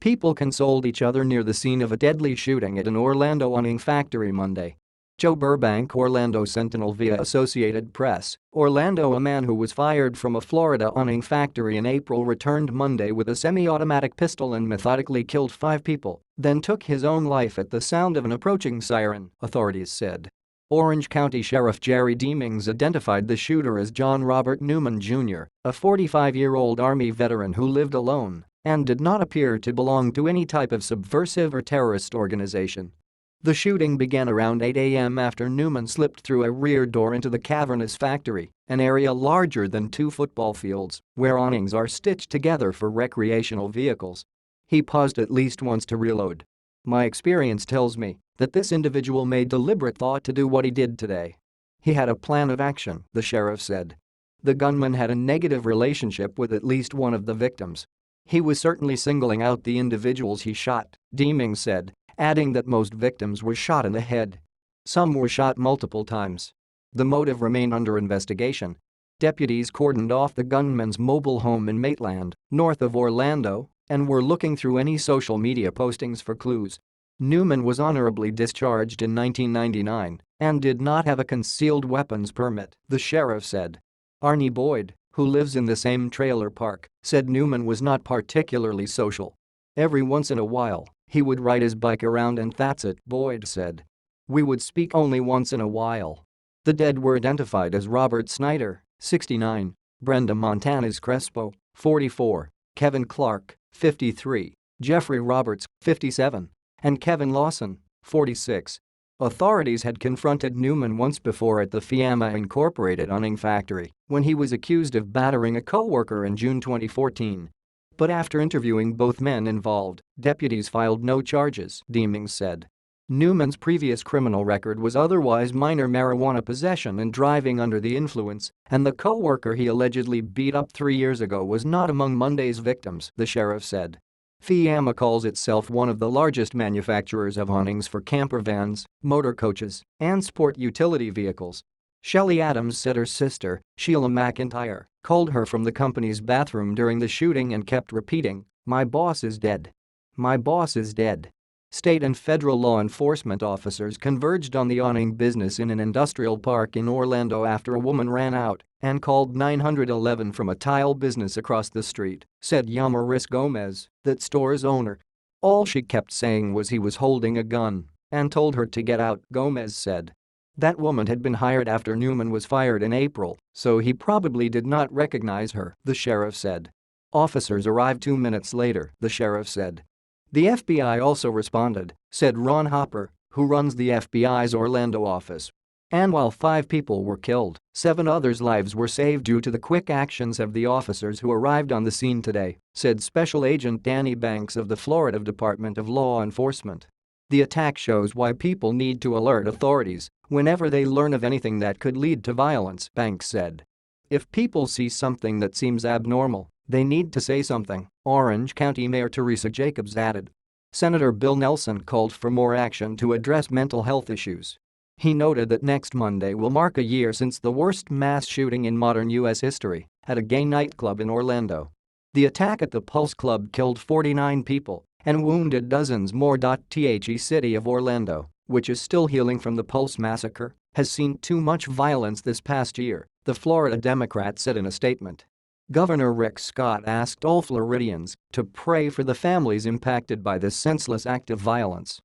People consoled each other near the scene of a deadly shooting at an Orlando awning factory Monday. Joe Burbank, Orlando Sentinel via Associated Press. Orlando, a man who was fired from a Florida awning factory in April, returned Monday with a semi-automatic pistol and methodically killed 5 people, then took his own life at the sound of an approaching siren, authorities said. Orange County Sheriff Jerry Demings identified the shooter as John Robert Newman Jr., a 45-year-old Army veteran who lived alone and did not appear to belong to any type of subversive or terrorist organization. The shooting began around 8 a.m. after Newman slipped through a rear door into the cavernous factory, an area larger than 2 football fields, where awnings are stitched together for recreational vehicles. He paused at least once to reload. "My experience tells me that this individual made deliberate thought to do what he did today. He had a plan of action," the sheriff said. The gunman had a negative relationship with at least one of the victims. "He was certainly singling out the individuals he shot," Demings said, adding that most victims were shot in the head. Some were shot multiple times. The motive remained under investigation. Deputies cordoned off the gunman's mobile home in Maitland, north of Orlando, and were looking through any social media postings for clues. Newman was honorably discharged in 1999 and did not have a concealed weapons permit, the sheriff said. Arnie Boyd, who lives in the same trailer park, said Newman was not particularly social. "Every once in a while, he would ride his bike around and that's it," Boyd said. "We would speak only once in a while." The dead were identified as Robert Snyder, 69, Brenda Montana's Crespo, 44, Kevin Clark, 53, Jeffrey Roberts, 57, and Kevin Lawson, 46. Authorities had confronted Newman once before at the Fiamma Incorporated awning factory when he was accused of battering a co-worker in June 2014. But after interviewing both men involved, deputies filed no charges, Demings said. Newman's previous criminal record was otherwise minor marijuana possession and driving under the influence, and the co-worker he allegedly beat up 3 years ago was not among Monday's victims, the sheriff said. Fiamma calls itself one of the largest manufacturers of awnings for camper vans, motor coaches, and sport utility vehicles. Shelley Adams said her sister, Sheila McIntyre, called her from the company's bathroom during the shooting and kept repeating, "My boss is dead. My boss is dead." State and federal law enforcement officers converged on the awning business in an industrial park in Orlando after a woman ran out and called 911 from a tile business across the street, said Yamaris Gomez, that store's owner. "All she kept saying was he was holding a gun and told her to get out," Gomez said. That woman had been hired after Newman was fired in April, so he probably did not recognize her, the sheriff said. Officers arrived 2 minutes later, the sheriff said. The FBI also responded, said Ron Hopper, who runs the FBI's Orlando office. And while 5 people were killed, 7 others' lives were saved due to the quick actions of the officers who arrived on the scene today, said Special Agent Danny Banks of the Florida Department of Law Enforcement. The attack shows why people need to alert authorities whenever they learn of anything that could lead to violence, Banks said. If people see something that seems abnormal, they need to say something, Orange County Mayor Teresa Jacobs added. Senator Bill Nelson called for more action to address mental health issues. He noted that next Monday will mark a year since the worst mass shooting in modern U.S. history at a gay nightclub in Orlando. The attack at the Pulse Club killed 49 people and wounded dozens more. The city of Orlando, which is still healing from the Pulse massacre, has seen too much violence this past year, the Florida Democrat said in a statement. Governor Rick Scott asked all Floridians to pray for the families impacted by this senseless act of violence.